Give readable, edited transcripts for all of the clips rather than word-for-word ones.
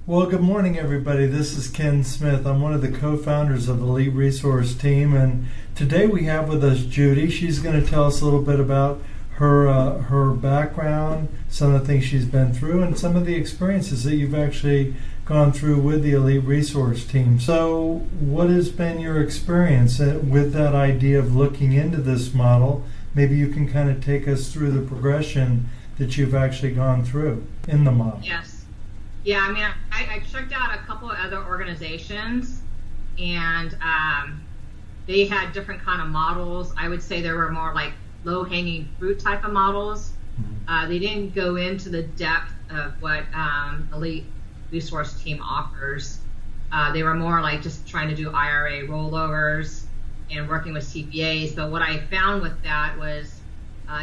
Well, good morning, everybody. This is Ken Smith. I'm one of the co-founders of Elite Resource Team, and today we have with us Judy. She's going to tell us a little bit about her background, some of the things she's been through, and some of the experiences that you've actually gone through with the Elite Resource Team. So, what has been your experience with that idea of looking into this model? Maybe you can kind of take us through the progression that you've actually gone through in the model. Yes. Yeah, I mean, I checked out a couple of other organizations, and they had different kind of models. I would say there were more like low-hanging fruit type of models. They didn't go into the depth of what Elite Resource Team offers. They were more like just trying to do IRA rollovers and working with CPAs. But what I found with that was,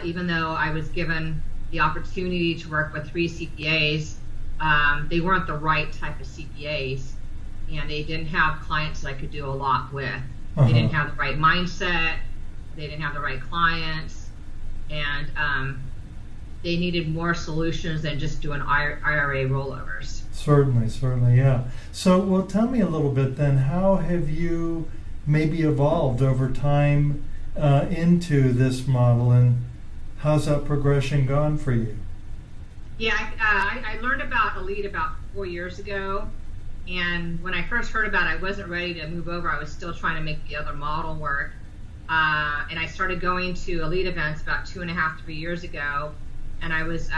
even though I was given the opportunity to work with 3 CPAs, they weren't the right type of CPAs, and they didn't have clients that I could do a lot with. They didn't have the right mindset, they didn't have the right clients, and they needed more solutions than just doing IRA rollovers. Certainly, yeah. So, well, tell me a little bit then, how have you maybe evolved over time into this model, and how's that progression gone for you? Yeah, I learned about Elite about 4 years ago, and when I first heard about it, I wasn't ready to move over. I was still trying to make the other model work, and I started going to Elite events about 2.5, 3 years ago, and I was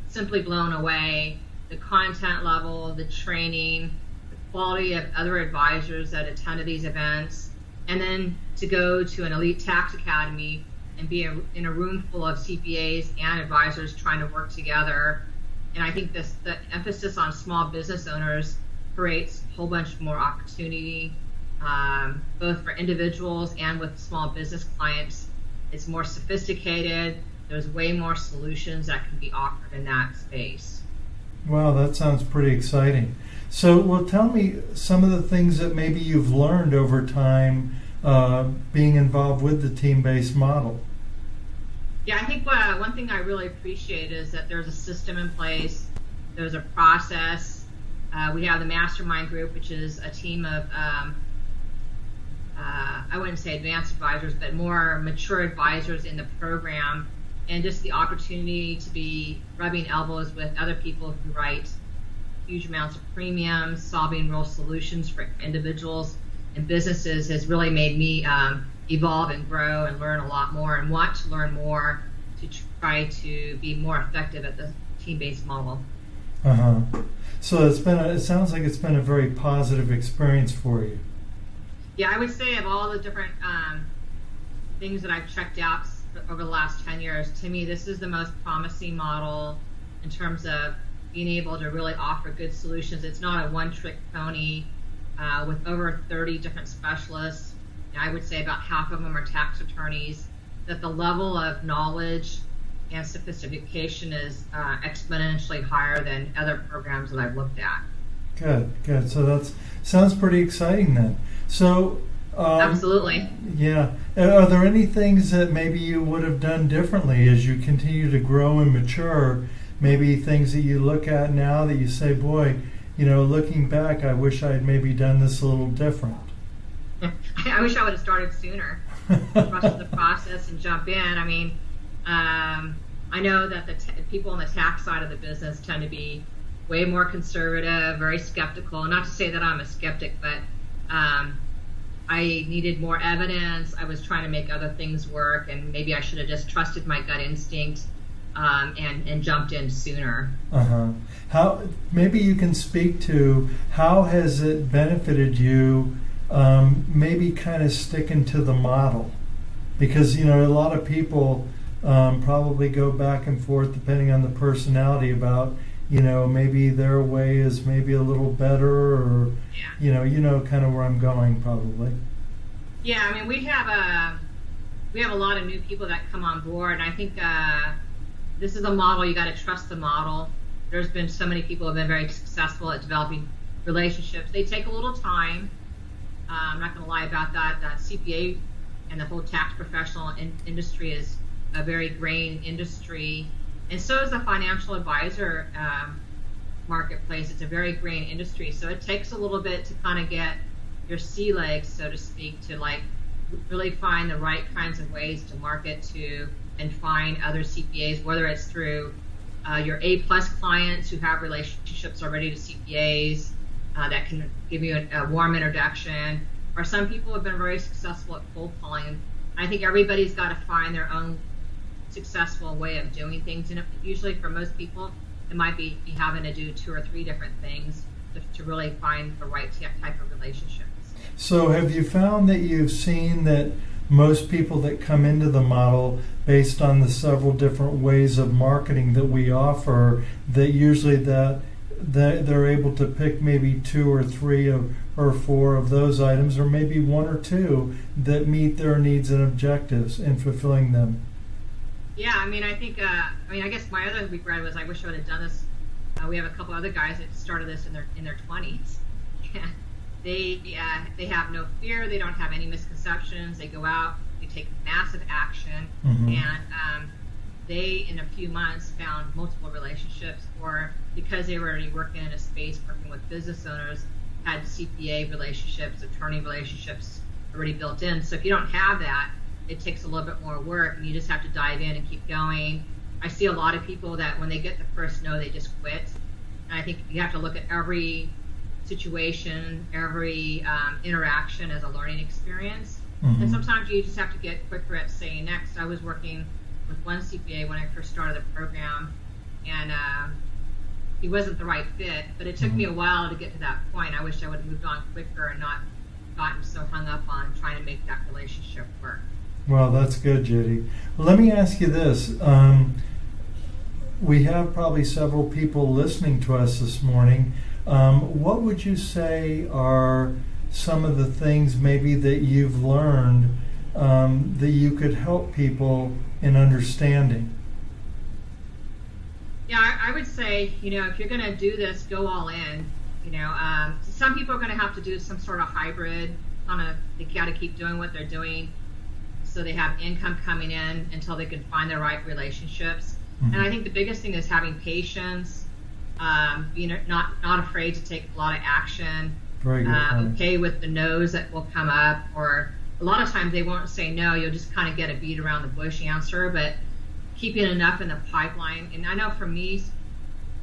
simply blown away. The content level, the training, the quality of other advisors that attended these events, and then to go to an Elite Tax Academy and be in a room full of CPAs and advisors trying to work together. And I think the emphasis on small business owners creates a whole bunch more opportunity, both for individuals and with small business clients. It's more sophisticated. There's way more solutions that can be offered in that space. Wow, that sounds pretty exciting. So, well, tell me some of the things that maybe you've learned over time being involved with the team-based model. Yeah, I think one thing I really appreciate is that there's a system in place, there's a process. We have the mastermind group, which is a team of, I wouldn't say advanced advisors, but more mature advisors in the program, and just the opportunity to be rubbing elbows with other people who write huge amounts of premiums, solving real solutions for individuals and businesses has really made me evolve and grow and learn a lot more and want to learn more to try to be more effective at the team-based model. So it sounds like it's been a very positive experience for you. Yeah, I would say of all the different things that I've checked out over the last 10 years, to me this is the most promising model in terms of being able to really offer good solutions. It's not a one-trick pony. With over 30 different specialists, I would say about half of them are tax attorneys, that the level of knowledge and sophistication is exponentially higher than other programs that I've looked at. Good. So that sounds pretty exciting then. So, absolutely. Yeah. Are there any things that maybe you would have done differently as you continue to grow and mature? Maybe things that you look at now that you say, boy, looking back, I wish I had maybe done this a little different. I wish I would have started sooner, rushed the process and jump in. I mean, I know that the people on the tax side of the business tend to be way more conservative, very skeptical. Not to say that I'm a skeptic, but I needed more evidence. I was trying to make other things work, and maybe I should have just trusted my gut instinct and jumped in sooner. How maybe you can speak to how has it benefited you, maybe kind of sticking to the model, because a lot of people probably go back and forth depending on the personality about maybe their way is maybe a little better, or kind of where I'm going probably. Yeah, I mean we have a lot of new people that come on board, and I think this is a model, you got to trust the model. There's been so many people who have been very successful at developing relationships. They take a little time. I'm not going to lie about that. That CPA and the whole tax professional industry is a very graying industry, and so is the financial advisor marketplace. It's a very green industry, so it takes a little bit to kind of get your sea legs, so to speak, to like really find the right kinds of ways to market to and find other CPAs, whether it's through your A-plus clients who have relationships already to CPAs that can give you a warm introduction, or some people have been very successful at cold calling. I think everybody's got to find their own successful way of doing things, and usually for most people it might be having to do 2 or 3 different things to really find the right type of relationships. So have you found that you've seen that most people that come into the model, based on the several different ways of marketing that we offer, that usually that they're able to pick maybe 2 or 3 or 4 of those items, or maybe 1 or 2 that meet their needs and objectives in fulfilling them? Yeah, I mean, I think, I guess my other regret was I wish I would have done this. We have a couple other guys that started this in their 20s. They have no fear. They don't have any misconceptions. They go out, they take massive action, and they, in a few months, found multiple relationships, or because they were already working in a space working with business owners, had CPA relationships, attorney relationships already built in. So if you don't have that, it takes a little bit more work, and you just have to dive in and keep going. I see a lot of people that when they get the first no, they just quit. And I think you have to look at every situation, every interaction as a learning experience. And sometimes you just have to get quicker at saying next. I was working with one CPA when I first started the program, and he wasn't the right fit, but it took me a while to get to that point. I wish I would have moved on quicker and not gotten so hung up on trying to make that relationship work. Well, that's good, Judy. Well, let me ask you this. We have probably several people listening to us this morning. What would you say are some of the things maybe that you've learned that you could help people in understanding? Yeah, I would say, if you're going to do this, go all in. Some people are going to have to do some sort of hybrid. They got to keep doing what they're doing, so they have income coming in until they can find the right relationships. And I think the biggest thing is having patience, being not afraid to take a lot of action, okay with the no's that will come up, or a lot of times they won't say no, you'll just kind of get a beat around the bush answer, but keeping enough in the pipeline. And I know for me,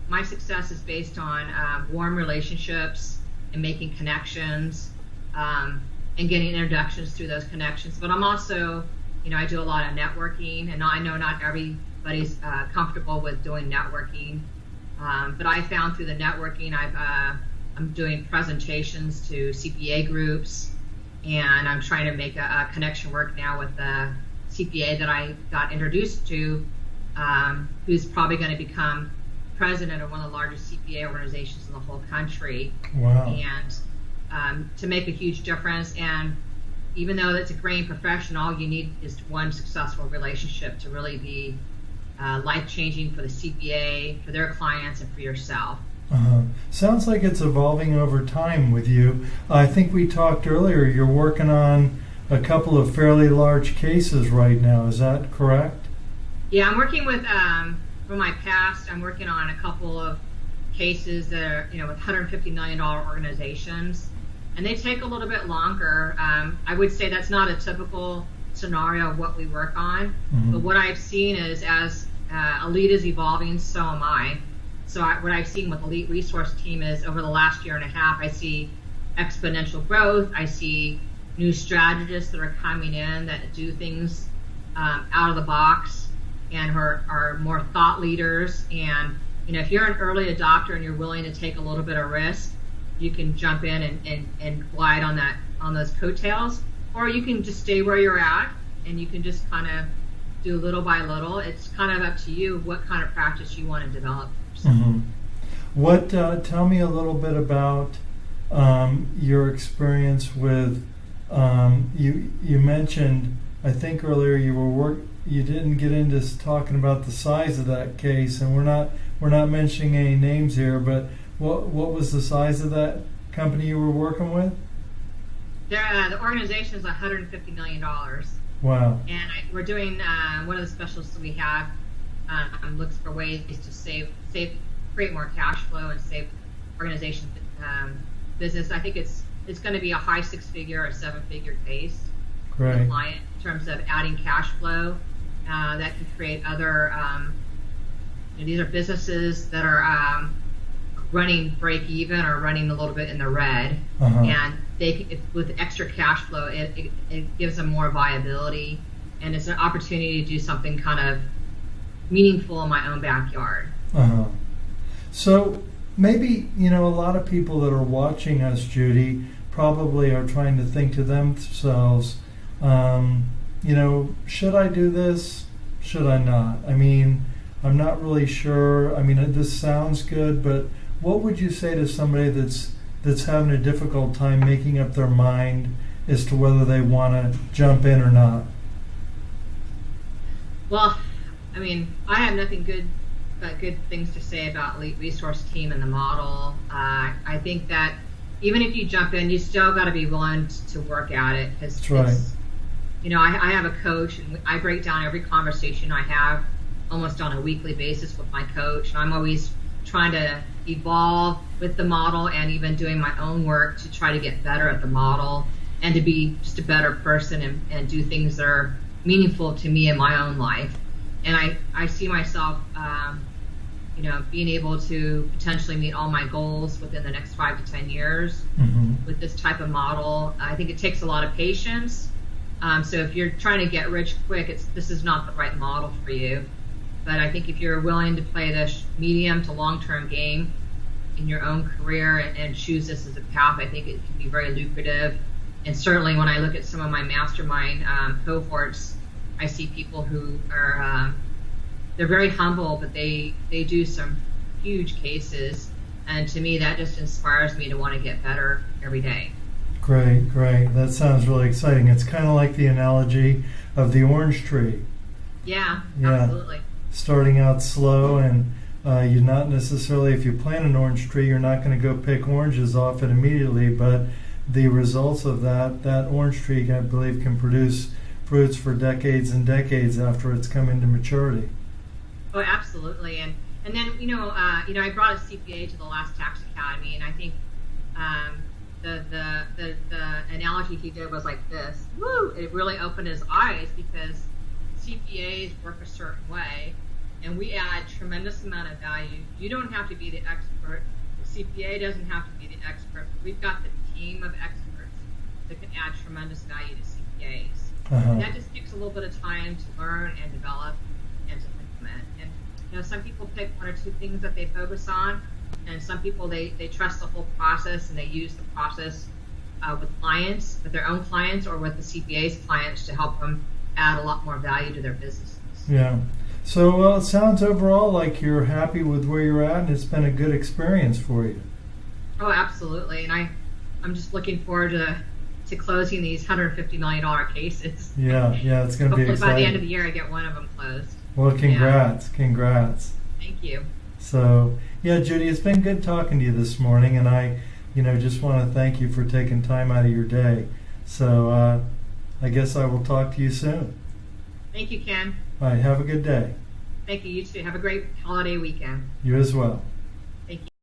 my success is based on warm relationships and making connections, and getting introductions through those connections. But I'm also, I do a lot of networking, and I know not everybody's comfortable with doing networking. But I found through the networking, I'm doing presentations to CPA groups, and I'm trying to make a connection work now with the CPA that I got introduced to, who's probably going to become president of one of the largest CPA organizations in the whole country. Wow. And to make a huge difference. And even though it's a growing profession, all you need is one successful relationship to really be life-changing for the CPA, for their clients, and for yourself. Sounds like it's evolving over time with you. I think we talked earlier, you're working on a couple of fairly large cases right now. Is that correct? Yeah, I'm working with, from my past, I'm working on a couple of cases that are, with $150 million organizations, and they take a little bit longer. I would say that's not a typical scenario of what we work on, but what I've seen is as Elite is evolving, so am I. So what I've seen with Elite Resource Team is over the last year and a half, I see exponential growth. I see new strategists that are coming in that do things out of the box and are more thought leaders. And if you're an early adopter and you're willing to take a little bit of risk, you can jump in and glide on those coattails, or you can just stay where you're at and you can just kind of do little by little. It's kind of up to you what kind of practice you want to develop. What? Tell me a little bit about your experience with. You mentioned, I think earlier you didn't get into talking about the size of that case, and we're not mentioning any names here. But what was the size of that company you were working with? The organization is $150 million. Wow. And we're doing one of the specialists that we have looks for ways to save create more cash flow and save organization business. I think it's going to be a high 6-figure or 7-figure case for the Right. client in terms of adding cash flow that can create other. These are businesses that are running break even or running a little bit in the red, and with extra cash flow, it gives them more viability, and it's an opportunity to do something kind of meaningful in my own backyard. So maybe, a lot of people that are watching us, Judy, probably are trying to think to themselves, should I do this? Should I not? I mean, I'm not really sure. I mean, this sounds good, but what would you say to somebody that's having a difficult time making up their mind as to whether they want to jump in or not? Well, I mean, I have nothing but good things to say about Elite Resource Team and the model. I think that even if you jump in, you still got to be willing to work at it. That's right. I have a coach, and I break down every conversation I have almost on a weekly basis with my coach, and I'm always trying to evolve with the model and even doing my own work to try to get better at the model and to be just a better person and do things that are meaningful to me in my own life. And I see myself, being able to potentially meet all my goals within the next 5 to 10 years with this type of model. I think it takes a lot of patience. So if you're trying to get rich quick, this is not the right model for you. But I think if you're willing to play this medium to long-term game in your own career and choose this as a path, I think it can be very lucrative. And certainly when I look at some of my mastermind cohorts, I see people who are, they're very humble, but they do some huge cases. And to me, that just inspires me to want to get better every day. Great. That sounds really exciting. It's kind of like the analogy of the orange tree. Yeah. Absolutely. Starting out slow, and you're not necessarily, if you plant an orange tree, you're not going to go pick oranges off it immediately, but the results of that orange tree, I believe, can produce fruits for decades and decades after it's come into maturity. Oh, absolutely. And then, I brought a CPA to the last Tax Academy, and I think the analogy he did was like this. Woo! It really opened his eyes, because CPAs work a certain way, and we add tremendous amount of value. You don't have to be the expert. The CPA doesn't have to be the expert. We've got the team of experts that can add tremendous value to CPAs. And that just takes a little bit of time to learn and develop and to implement. And some people pick 1 or 2 things that they focus on, and some people they trust the whole process, and they use the process with clients, with their own clients, or with the CPA's clients to help them add a lot more value to their businesses. Yeah. So it sounds overall like you're happy with where you're at, and it's been a good experience for you. Oh, absolutely. And I'm just looking forward to closing these $150 million cases. Yeah, it's going to be exciting. Hopefully by the end of the year I get one of them closed. Well, congrats. Thank you. So, Judy, it's been good talking to you this morning, and I, just want to thank you for taking time out of your day. So, I guess I will talk to you soon. Thank you, Ken. All right, have a good day. Thank you. You too. Have a great holiday weekend. You as well.